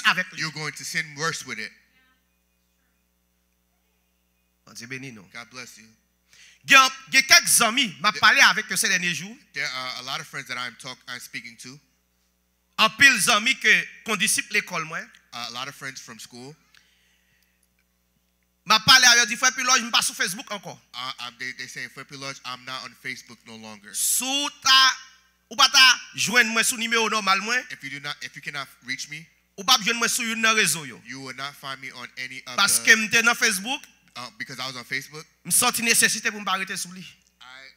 plus avec lui. you're going to sin worse with it. Dieu béni nous. God bless you. Il y a quelques amis, m'a parlé avec eux ces derniers jours. There are a lot of friends that I'm speaking to. En pile amis qu'on disciple l'école moi. A lot of friends from school. M'a parlé avec eux dit frère Piloge, je pas sur Facebook encore. They say frère Piloge, I'm not on Facebook no longer. Sous ta ou pas ta joindre moi sur numéro normal moi. If you cannot reach me, ou pas joindre moi sur une réseau yo. you will not find me on any of Parce que m'étais dans Facebook. Because I was on Facebook. Me senti nécessité pour m'arrêter sur lui.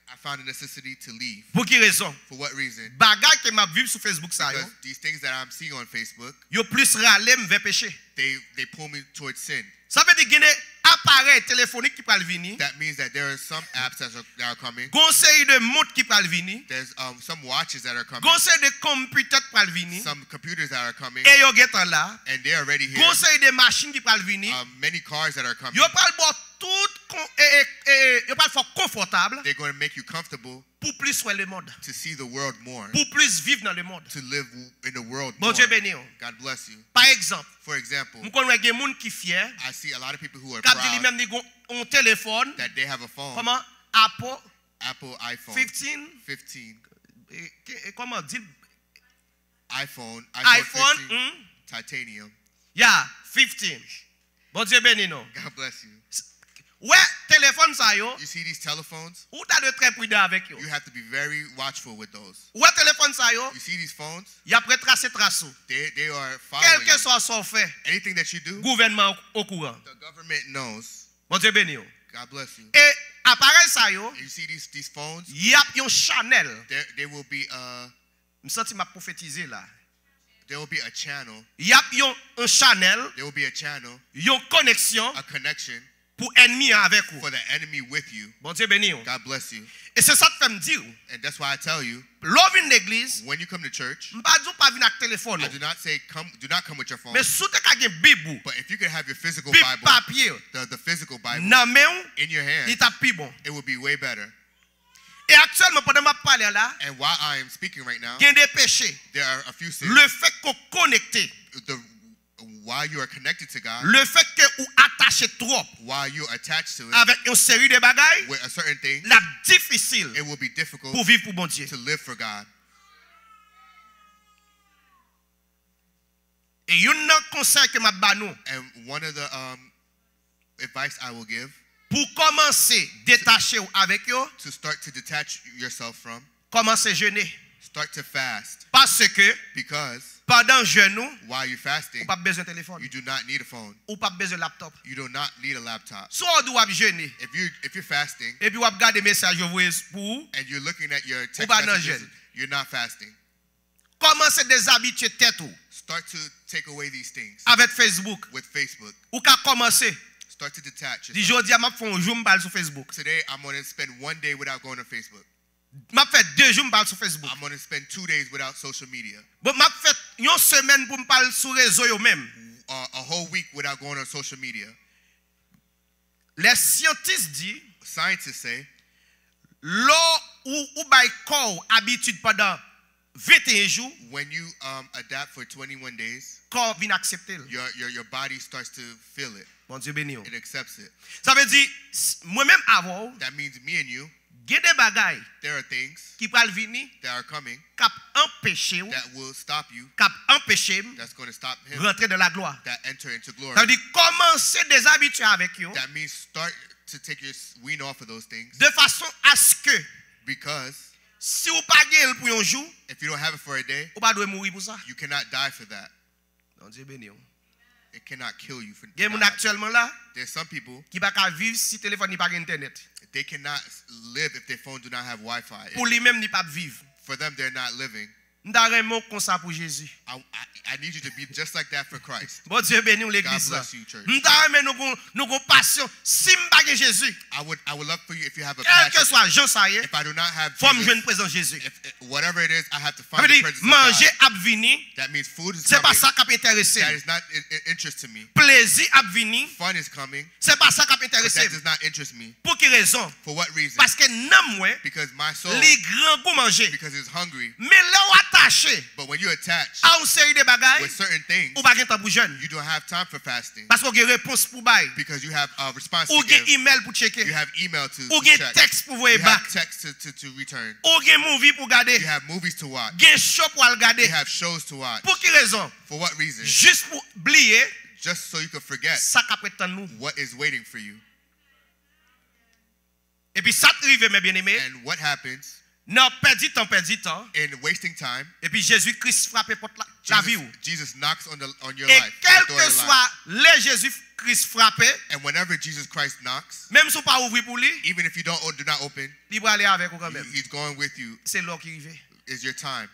I found a necessity to leave. Pour quelle raison? For what reason? Bagay que m'a vivre sur Facebook ça yo. Because these things that I'm seeing on Facebook, yo plus râler vers péché. They pull me towards sin. Ça veut dire qu'il y a un appareil téléphonique qui peut venir. That means that there are some apps that are coming. Conseil de montre qui peut venir. There's some watches that are coming. Conseil de computer qui peut venir. Some computers that are coming. Et yo get là. And they are already here. Conseil de machines qui peut venir. Many cars that are coming. Yo parle tout yo parle fort confortable. They're going to make you comfortable. Pour plus voir le monde. To see the world more. Pour plus vivre dans le monde. To live in the world bon more. Dieu béni. God bless you. Par exemple. For example. Nous connaissons des gens qui fiers. I see a lot of people who are proud. Quand ils même ont un téléphone. That they have a phone. Comment? Apple iPhone. 15. Comment dire? iPhone 15. Titanium. Yeah, 15. Bon Dieu béni non. God bless you. Ouais, téléphone ça yo. You see these telephones? Ou t'as de très prudent avec yo. You have to be very watchful with those. Ouais, téléphone ça yo. You see these phones? Y a tracer trace. They are following. Quel que soit son fait. Anything that you do. Gouvernement au courant. The government knows. Bon Dieu béni yo. God bless you. Et appareil ça yo. You see these phones? Y a yon Chanel. There will be me senti m'a prophétiser là. There will be a channel. Y a un Chanel. There will be a channel. Yon connexion. A connection. Pour ennemi avec vous. For the enemy with you. Bon Dieu béni. God bless you. Et c'est ça que fait me dire. And that's why I tell you. Loving l'église. When you come to church. M'pas dou pas venir avec téléphone. I do not say do not come with your phone. Mais sous te ka gen Bible. But if you could have your physical Bible. Papier. The physical Bible. In your hand. Il t'a plus bon. It would be way better. Et actuellement pendant ma parler là. And while I am speaking right now. Gen des péchés. There are a few sins. Le fait qu'on connecté. While you are connected to God, le fait que ou attaché trop, while you are attached to it, avec une série de bagailles, with a certain thing, la difficile, it will be difficult pour vivre pour bon Dieu. To live for God. Et un conseil que m'a ba nous, and one of the advice I will give, pour commencer détacher avec eux, to start to detach yourself from, commencer jeûner. Start to fast. Parce que pendant jeûne, while you're fasting, ou pas besoin de téléphone. You do not need a phone. Ou pas besoin de laptop. You do not need a laptop. So on doit jeûner. If you're fasting, et puis on regarde des messages pour, and you're looking at your text messages, you're not fasting. Commencez déshabituer tête ou. Start to take away these things. Avec Facebook. With Facebook. Ou qu'à commencer. Start to detach. Dis jodi a m'a fait un jour m'parle sur Facebook. Today I'm going to spend one day without going to Facebook. M'a fait 2 jours m'parle sur Facebook. I'm going to spend 2 days without social media. Bon m'a fait une semaine pour m'parle sur réseau yo même. A whole week without going on social media. Les scientifiques disent, scientists say, l'eau ou bay corps habitude pendant 21 jours, when you adapt for 21 days, corps vient accepter. Your body starts to feel it. Bon Dieu béni. It accepts it. Ça veut dire moi-même avant. That means me and you. There are things qui pral venir that are coming cap empêcher that will stop you. Cap empêcher that's going to stop him. Rentrer dans la gloire. That enter into glory. Ça veut dire commencer des habitudes avec eux. That means start to take your wean off of those things. De façon à ce que because si vous pas gagner pour un jour, if you don't have it for a day, vous pas doit mourir pour ça. You cannot die for that. Non Dieu béni. It cannot kill you for that. Actuellement là, there's some people qui pas vivre si téléphone n'est pas internet. They cannot live if their phone do not have Wi-Fi. Pour lui-même, pas vivre. For them, they're not living. I need you to be just like that for Christ. Bon Dieu béni l'église. God bless you, church. Nous passion si m'pa Jésus. I would love for you if you have a passion. Quel que soit Jean ça y est. If I do not have faut me joindre présence Jésus. Whatever it is, I have to find the presence of God. Manger ab venir. That means food is coming. C'est pas ça qui m'intéresse. That is not interest to me. Plaisir ab venir. Fun is coming. C'est pas ça qui m'intéresse. That does not interest me. Pour quelle raison? For what reason? Parce que n'am moi. Because my soul. Les grands pour manger. Because it's hungry. Mais là attaché But when you're attached à une série de bagailles, with certain things, ou pas de temps pour jeune. you don't have time for fasting Parce qu'on a une réponse pour bail. because you have a response Ou to un give. email pour checker. You have email to Ou un check. texte pour voir You back. have text to return. Ou un movie pour regarder. You have movies to watch. Un show pour regarder. You have shows to watch. Pour quelle raison? For what reason? Juste pour oublier Just so you can forget ça qu'a prétend nous. what is waiting for you. Et puis ça arrive mes bien-aimés. And what happens Non, perdu temps. in wasting time? Et puis Jésus-Christ frappe porte la vie. Jesus knocks on your Et life. quel the door of que your life. soit le Jésus-Christ frappé, And whenever Jesus Christ knocks, même si on pas ouvrir pour lui, even if you do not open, il va aller avec vous quand même. he's going with you. C'est l'heure qui arrive. Is your time.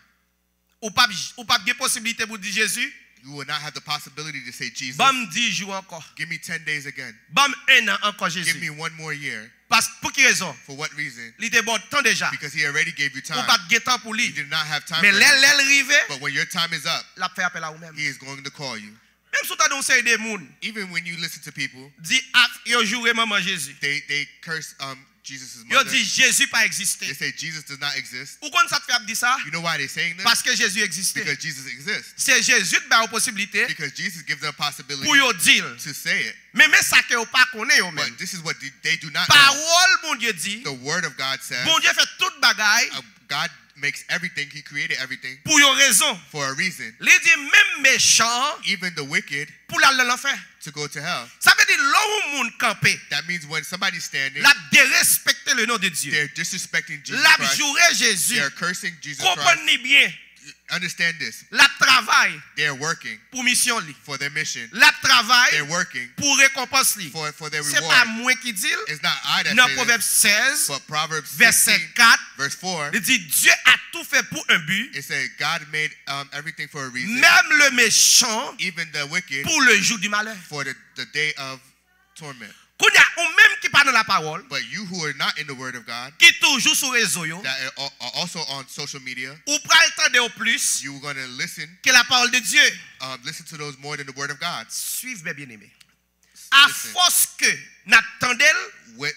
Ou pas de possibilité pour dire Jésus, You will not have the possibility to say, Jesus, bam 10 jours encore. give me 10 days again. Bam 1 an encore Give me Jésus. one more year. Parce pour quelle raison? For what reason? Il était bon temps déjà. Because he already gave you Ou time. pas de temps pour You lui. did not have time Mais for him. l'aile arrive, But when your time is up, la fait appel à vous-même. he is going to call you. Même si tu as conseillé des gens, Even when you listen to people, dit yo joué maman Jésus. they curse Jesus' Yo mother. dit Jésus pas existé. They say Jesus does not exist. Ou quand ça te fait dire ça? You know why they're saying this? Parce que Jésus existait. Because Jesus exists. C'est Jésus qui a la possibilité Because Jesus gives them a possibility pour yo dire. to say it. Mais ça que vous pas connaît yo même. But this is what they do not know. Parole bon Dieu dit. The word of God says, Bon Dieu fait toute bagaille God makes everything, he created everything pour une raison. for a reason. Il dit même méchant Even the wicked pour aller dans l'enfer. to go to hell. Ça veut dire là où monde campé, That means when somebody's standing, la dérespecter le nom de Dieu. they're disrespecting Jesus La Christ. jurer Jésus. They're cursing Jesus Christ. Comprenez bien. Understand this. La travail They're working pour mission li. for their mission. La travail They're working pour récompense li. for their C'est pas reward. moi qui dit. It's not I that Dans say Proverbe this, 16, but Proverbs verset 16, 4, verse 4, il dit Dieu a tout fait pour un but, it says God made everything for a reason, même le méchant even the wicked pour le jour du malheur. for the day of torment. Kounya, ou même qui parle dans la parole, But you who are not in the word of God, qui toujours sur réseau yo, that are also on social media, ou pral tande au plus you are going to listen que la parole de Dieu. listen to those more than the word of God. Suivez mes bien-aimés. À Listen. force que n'attendez, With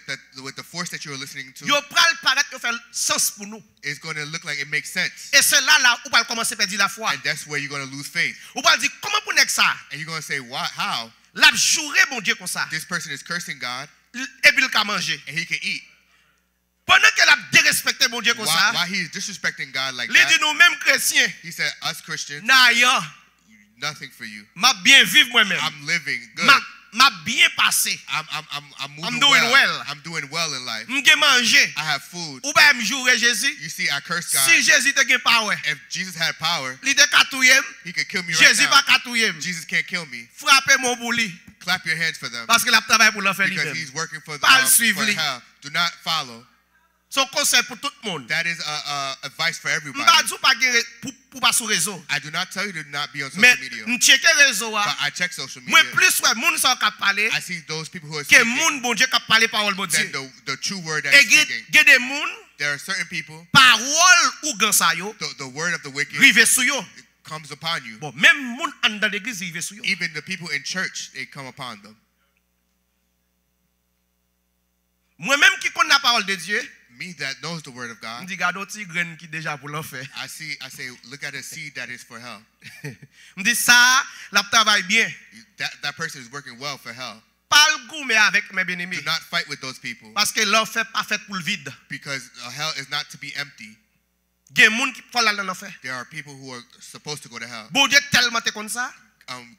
the force that you are listening to, yo pral paraître yo fait sens pour nous. it's going to look like it makes sense. Et c'est là ou pral commencer à perdre la foi. And that's where you're going to lose faith. Ou pral dire comment pour nèg ça? And you're going to say, why, how? L'a jouer bon Dieu comme ça. This person is cursing God Et puis il ka manger. and he can eat. Pendant qu'elle a dérespecté bon Dieu comme ça, Why he is disrespecting God like il dit that? nous même chrétiens, He said, us Christians, na yo, nothing for you. m'a bien vivre moi-même. I'm living good. M'a bien passé. I'm moving I'm doing well. I'm doing well in life. M'ge manger. I have food. Ou pas me jouer Jésus. You see, I curse God. Si Jésus te gen power, If Jesus had power, li te katouye, he could kill me right Jésus pas now. katouye. Jesus can't kill me. Frappez mon bouli Clap your hands for them parce que la travail pour l'enfer because lui-même. he's working for Pas le suivre lui. hell. Do not follow. Son conseil pour tout le monde. That is advice for everybody. M'pa dou pas gen pour pas sur réseau. I do not tell you to not be on social Mais media, m'checker réseau but a. I check social Moi media. plus ouais moun sa ka parler I see those people who are que speaking moun bon Dieu ka parler parole bon than Dieu. the true word that Et is speaking. gen des moun There are certain people, parole ou gan sa yo the word of the wicked rive sou yo. comes upon you. Bon, même moun en dans l'église rive sou yo. Even the people in church, they come upon them. Moi-même qui connais la parole de Dieu, Me that knows the word of me God, dit gado ti graine qui déjà pour l'enfer. I say, look at a seed that is for hell. Me dit ça, la travaille bien. That person is working well for hell. Pas le goût mais avec mes bien-aimés. Do not fight with those people Parce que l'enfer pas fait pour le vide. because hell is not to be empty. Gen moun qui faut aller dans l'enfer. There are people who are supposed to go to hell. Bon Dieu tellement te comme ça,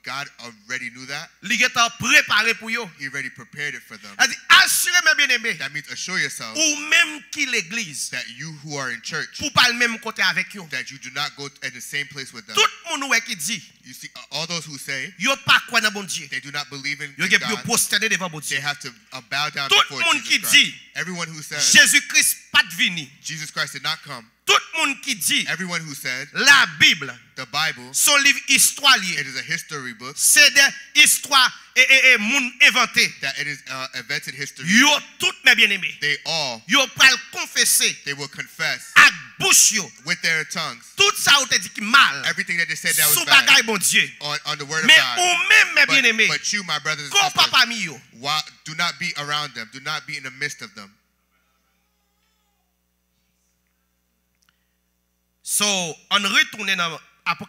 God already knew that. li get préparé pour yo. He already prepared it for them. Elle dit assurez mes bien-aimés That means assure yourself ou même qui l'église that you who are in church, pour pas le même côté avec yo. that you do not go in the same place with them. Tout moun ouais qui dit You see, all those who say yo pas croire dans bon Dieu. they do not believe in Yo get yo God, prosterner devant bon they Dieu. have to bow down Tout before moun qui Jesus Christ. dit Everyone who says Jésus-Christ pas de vini. Jesus Christ did not come. Tout moun qui dit Everyone who said la Bible, the Bible, son livre histoire lié, it is a history book, c'est des histoires et moun inventées. that it is invented history. Yo tout mes bien-aimés. They all, Yo pral confesser they will confess ak bouche yo with their tongues tout ça ou te dit qui mal everything that they said that was sous bad bagay bon Dieu. on the word of Mais God. ou même mes bien-aimés, But you, my brothers and qu'on sisters, papa mi yo. do not be around them. Do not be in the midst of them. So, on retourne dans